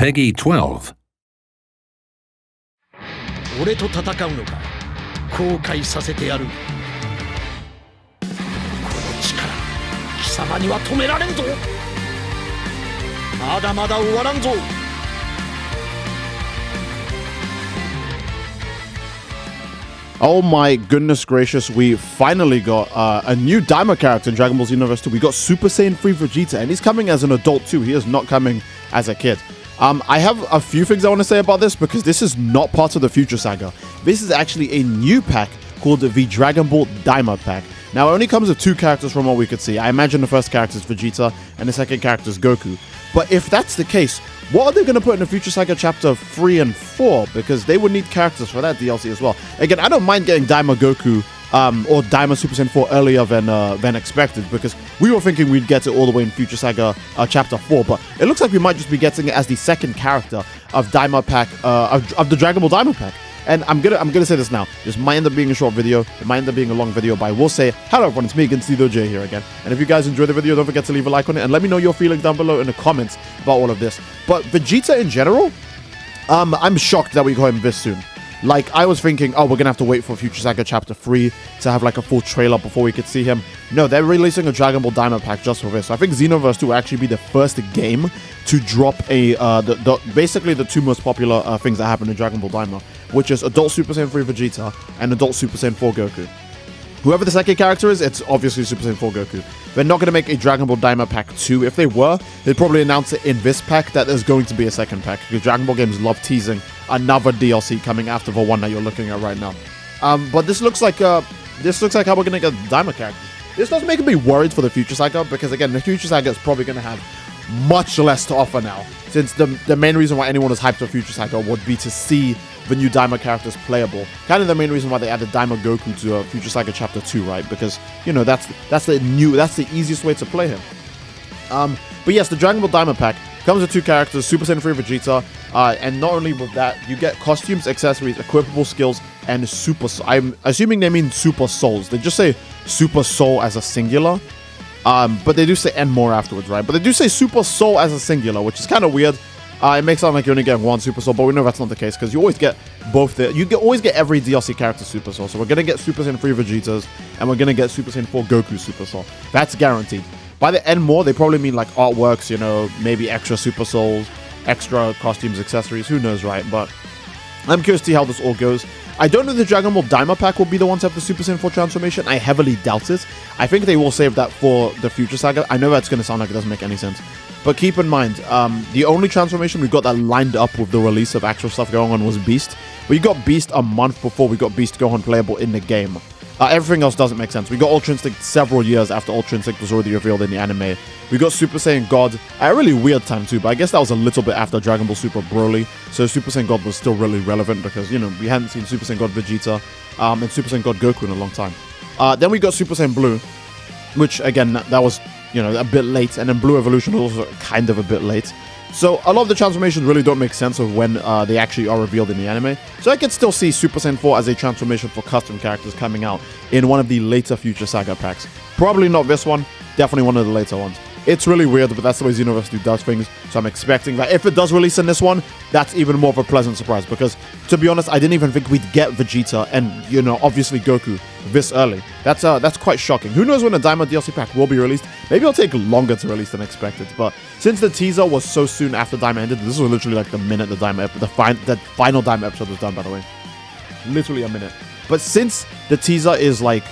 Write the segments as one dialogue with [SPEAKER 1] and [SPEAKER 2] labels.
[SPEAKER 1] Peggy 12.
[SPEAKER 2] 俺と戦うのか、後悔させてやる。この力、貴様には止められんぞ。まだまだ終わらんぞ。
[SPEAKER 3] Oh my goodness gracious, we finally got a new Daima character in Dragon Ball Xenoverse 2. We got Super Saiyan 3 Vegeta, and he's coming as an adult too. He is not coming as a kid. I have a few things I want to say about this because this is not part of the Future Saga. This is actually a new pack called the Dragon Ball Daima Pack. Now, it only comes with 2 characters from what we could see. I imagine the first character is Vegeta and the second character is Goku. But if that's the case, what are they going to put in the Future Saga Chapter 3 and 4? Because they would need characters for that DLC as well. Again, I don't mind getting Daima Goku or Daima Super Saiyan 4 earlier than expected, because we were thinking we'd get it all the way in Future Saga Chapter 4, but it looks like we might just be getting it as the second character of Daima Pack, of the Dragon Ball Daima Pack. And I'm gonna say this now. This might end up being a short video. It might end up being a long video, but I will say, hello everyone, it's me again, SSJ here again. And if you guys enjoyed the video, don't forget to leave a like on it and let me know your feelings down below in the comments about all of this. But Vegeta in general, I'm shocked that we got him this soon. Like, I was thinking, oh, we're gonna have to wait for Future Saga Chapter 3 to have like a full trailer before we could see him. No, they're releasing a Dragon Ball Daima Pack just for this. So I think Xenoverse 2 will actually be the first game to drop a basically the 2 most popular things that happen in Dragon Ball Daima, which is Adult Super Saiyan 3 Vegeta and Adult Super Saiyan 4 Goku. Whoever the second character is, it's obviously Super Saiyan 4 Goku. They're not going to make a Dragon Ball Daima Pack 2. If they were, they'd probably announce it in this pack that there's going to be a second pack, because Dragon Ball games love teasing another DLC coming after the one that you're looking at right now. But this looks like how we're going to get Daima characters. This does make me worried for the Future Saga, because again, the Future Saga is probably going to have much less to offer now, since the main reason why anyone is hyped for Future Saga would be to see the new Daima characters playable. Kind of the main reason why they added Daima Goku to Future Saga Chapter 2, right? Because, you know, that's the easiest way to play him. But yes, the Dragon Ball Daima Pack comes with 2 characters, Super Saiyan 3 Vegeta, and not only with that, you get costumes, accessories, equipable skills, and Super Soul. I'm assuming they mean Super Souls. They just say Super Soul as a singular, but they do say and more afterwards, right? But they do say Super Soul as a singular, which is kind of weird. It makes it sound like you're only getting 1 Super Soul, but we know that's not the case, because you always get both. Always get every DLC character Super Soul. So we're gonna get Super Saiyan 3 Vegetas, and we're gonna get Super Saiyan 4 Goku Super Soul. That's guaranteed. By the end more, they probably mean like artworks, you know, maybe extra Super Souls, extra costumes, accessories, who knows, right? But I'm curious to see how this all goes. I don't know if the Dragon Ball Daima Pack will be the one to have the Super Saiyan 4 transformation. I heavily doubt it. I think they will save that for the Future Saga. I know that's going to sound like it doesn't make any sense, but keep in mind, the only transformation we got that lined up with the release of actual stuff going on was Beast. We got Beast a month before we got Beast Gohan playable in the game. Everything else doesn't make sense. We got Ultra Instinct several years after Ultra Instinct was already revealed in the anime. We got Super Saiyan God at a really weird time too, but I guess that was a little bit after Dragon Ball Super Broly, so Super Saiyan God was still really relevant because, you know, we hadn't seen Super Saiyan God Vegeta and Super Saiyan God Goku in a long time. Then we got Super Saiyan Blue, which again, that was, you know, a bit late, and then Blue Evolution was also kind of a bit late. So a lot of the transformations really don't make sense of when they actually are revealed in the anime. So I could still see Super Saiyan 4 as a transformation for custom characters coming out in one of the later Future Saga packs. Probably not this one, definitely one of the later ones. It's really weird, but that's the way Xenoverse 2 does things, so I'm expecting that if it does release in this one, that's even more of a pleasant surprise, because, to be honest, I didn't even think we'd get Vegeta and, you know, obviously Goku this early. That's quite shocking. Who knows when the Daima DLC Pack will be released? Maybe it'll take longer to release than expected, but since the teaser was so soon after Daima ended, this was literally like the minute the final Daima episode was done, by the way. Literally a minute. But since the teaser is like,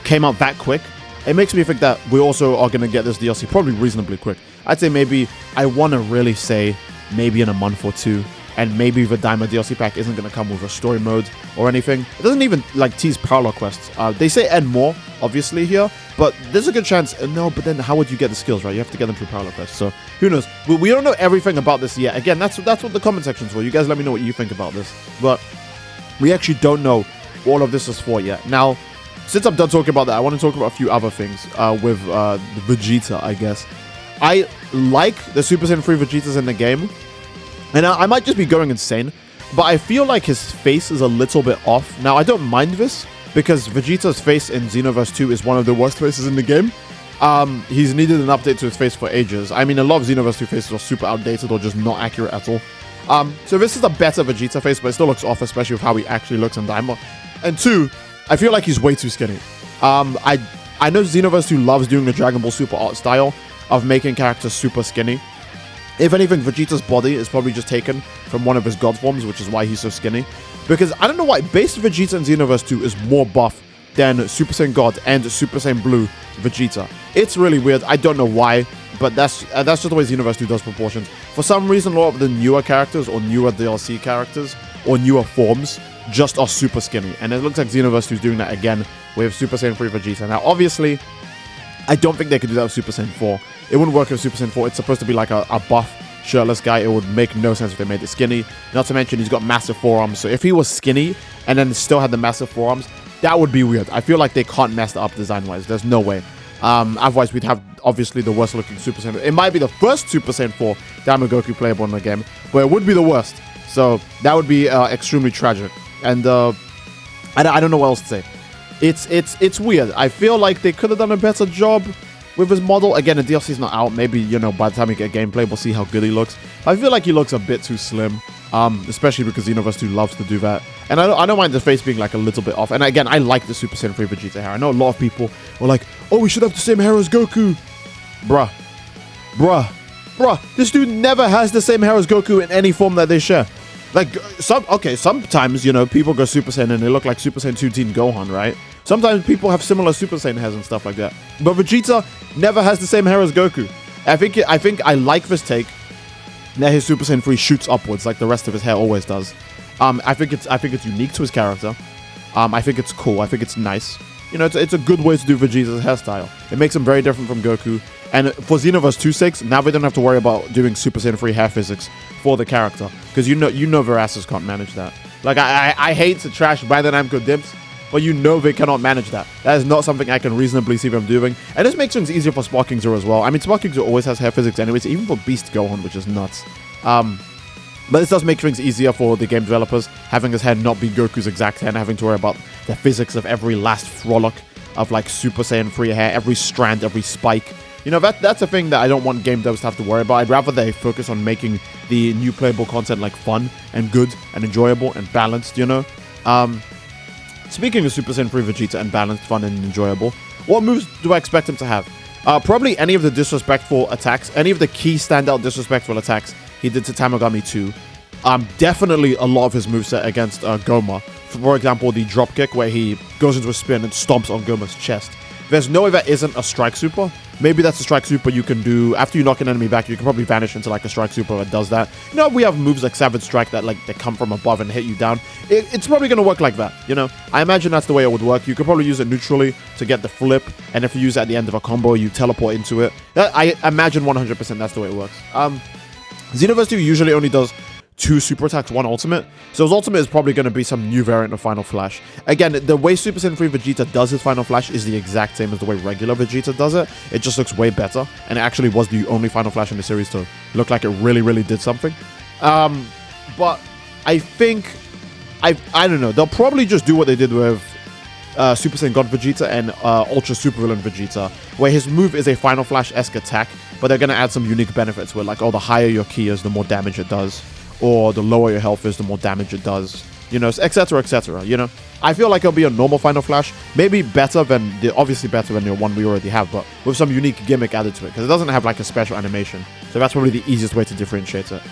[SPEAKER 3] came out that quick, it makes me think that we also are going to get this DLC probably reasonably quick. I'd say maybe, I want to really say maybe in a month or 2, and maybe the Daima DLC pack isn't going to come with a story mode or anything. It doesn't even like tease parallel quests. They say and more, obviously, here, but there's a good chance. No, but then how would you get the skills, right? You have to get them through parallel quests, so who knows? We don't know everything about this yet. Again, that's what the comment section's for. You guys let me know what you think about this, but we actually don't know what all of this is for yet. Now, since I'm done talking about that, I want to talk about a few other things with Vegeta, I guess. I like the Super Saiyan 3 Vegetas in the game, and I might just be going insane, but I feel like his face is a little bit off. Now, I don't mind this, because Vegeta's face in Xenoverse 2 is one of the worst faces in the game. He's needed an update to his face for ages. I mean, a lot of Xenoverse 2 faces are super outdated or just not accurate at all. So this is a better Vegeta face, but it still looks off, especially with how he actually looks in Daima. And 2, I feel like he's way too skinny. I know Xenoverse 2 loves doing the Dragon Ball Super art style of making characters super skinny. If anything, Vegeta's body is probably just taken from one of his god forms, which is why he's so skinny. Because I don't know why, base Vegeta in Xenoverse 2 is more buff than Super Saiyan God and Super Saiyan Blue Vegeta. It's really weird. I don't know why, but that's just the way Xenoverse 2 does proportions. For some reason, a lot of the newer characters or newer DLC characters or newer forms just are super skinny. And it looks like Xenoverse 2 is doing that again with Super Saiyan 3 Vegeta. Now, obviously, I don't think they could do that with Super Saiyan 4. It wouldn't work with Super Saiyan 4. It's supposed to be like a buff, shirtless guy. It would make no sense if they made it skinny. Not to mention, he's got massive forearms. So if he was skinny and then still had the massive forearms, that would be weird. I feel like they can't mess that up design-wise. There's no way. Otherwise, we'd have, obviously, the worst-looking Super Saiyan. It might be the first Super Saiyan 4 Daima Goku playable in the game, but it would be the worst. So that would be extremely tragic. And I don't know what else to say. It's weird. I feel like they could have done a better job with his model. Again, the DLC's not out. Maybe, you know, by the time we get gameplay, we'll see how good he looks. I feel like he looks a bit too slim, especially because Xenoverse 2 loves to do that. And I don't mind the face being like a little bit off. And again, I like the Super Saiyan 3 Vegeta hair. I know a lot of people were like, oh, we should have the same hair as Goku. Bruh. This dude never has the same hair as Goku in any form that they share. Like, sometimes, you know, people go Super Saiyan and they look like Super Saiyan 2 Teen Gohan, right? Sometimes people have similar Super Saiyan hairs and stuff like that. But Vegeta never has the same hair as Goku. I think I like this take that his Super Saiyan 3 shoots upwards like the rest of his hair always does. I think it's unique to his character. I think it's cool. I think it's nice. You know, it's a good way to do Vegeta's hairstyle. It makes him very different from Goku. And for Xenoverse 2's sake, now we don't have to worry about doing Super Saiyan 3 hair physics for the character. Because you know their asses can't manage that. Like, I hate to trash Bandai Namco Dips, but you know they cannot manage that. That is not something I can reasonably see them doing. And this makes things easier for Sparking Zero as well. I mean, Sparking Zero always has hair physics anyways, even for Beast Gohan, which is nuts. But this does make things easier for the game developers, having his hair not be Goku's exact hair and having to worry about the physics of every last frolic of like Super Saiyan 3 hair, every strand, every spike. You know, that's a thing that I don't want game devs to have to worry about. I'd rather they focus on making the new playable content like fun and good and enjoyable and balanced, you know? Speaking of Super Saiyan 3 Vegeta and balanced, fun, and enjoyable, what moves do I expect him to have? Probably any of the disrespectful attacks, any of the key standout disrespectful attacks he did to Tamagami 2. Definitely a lot of his moveset against Goma. For example, the drop kick where he goes into a spin and stomps on Goma's chest. There's no way that isn't a strike super. Maybe that's a strike super you can do after you knock an enemy back. You can probably vanish into like a strike super that does that. You know, we have moves like Savage Strike that like they come from above and hit you down. It's probably going to work like that, you know. I imagine that's the way it would work. You could probably use it neutrally to get the flip, and if you use it at the end of a combo, you teleport into it. I imagine 100% that's the way it works. Xenoverse 2 usually only does 2 super attacks, 1 ultimate. So his ultimate is probably going to be some new variant of Final Flash. Again, the way Super Saiyan 3 Vegeta does his Final Flash is the exact same as the way regular Vegeta does it. It just looks way better. And it actually was the only Final Flash in the series to look like it really, really did something. But I think, I don't know, they'll probably just do what they did with Super Saiyan God Vegeta and Ultra Supervillain Vegeta, where his move is a Final Flash-esque attack, but they're going to add some unique benefits where, like, oh, the higher your ki is, the more damage it does, or the lower your health is, the more damage it does, you know, etc., you know. I feel like it'll be a normal Final Flash, maybe better than, obviously better than the one we already have, but with some unique gimmick added to it, because it doesn't have, like, a special animation, so that's probably the easiest way to differentiate it.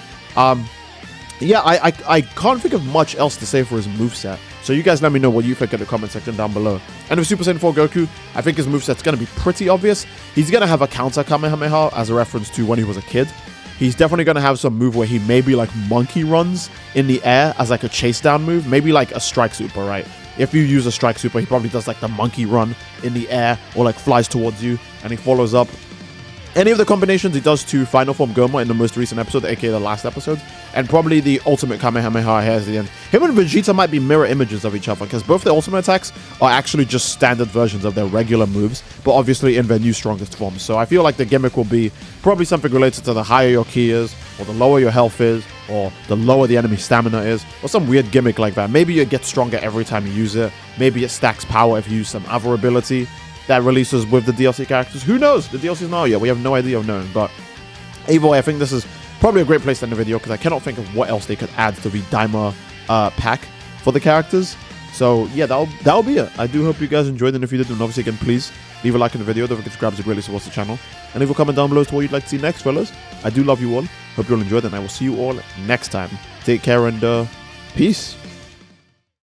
[SPEAKER 3] Yeah, I can't think of much else to say for his moveset. So you guys let me know what you think in the comment section down below. And with Super Saiyan 4 Goku, I think his moveset's going to be pretty obvious. He's going to have a counter Kamehameha as a reference to when he was a kid. He's definitely going to have some move where he maybe like monkey runs in the air as like a chase down move. Maybe like a strike super, right? If you use a strike super, he probably does like the monkey run in the air or like flies towards you and he follows up. Any of the combinations he does to Final Form Goma in the most recent episode, aka the last episode, and probably the ultimate Kamehameha here at the end. Him and Vegeta might be mirror images of each other, because both their ultimate attacks are actually just standard versions of their regular moves, but obviously in their new strongest forms. So I feel like the gimmick will be probably something related to the higher your ki is, or the lower your health is, or the lower the enemy stamina is, or some weird gimmick like that. Maybe it gets stronger every time you use it. Maybe it stacks power if you use some other ability. that releases with the DLC characters. Who knows? The DLC's not out yet. We have no idea of knowing. But either way, I think this is probably a great place to end the video because I cannot think of what else they could add to the Daima pack for the characters. So yeah, that'll be it. I do hope you guys enjoyed, and if you did, then obviously again, please leave a like in the video. Don't forget to subscribe, as it really supports the channel. And leave a comment down below as to what you'd like to see next, fellas. I do love you all. Hope you all enjoyed, and I will see you all next time. Take care and peace.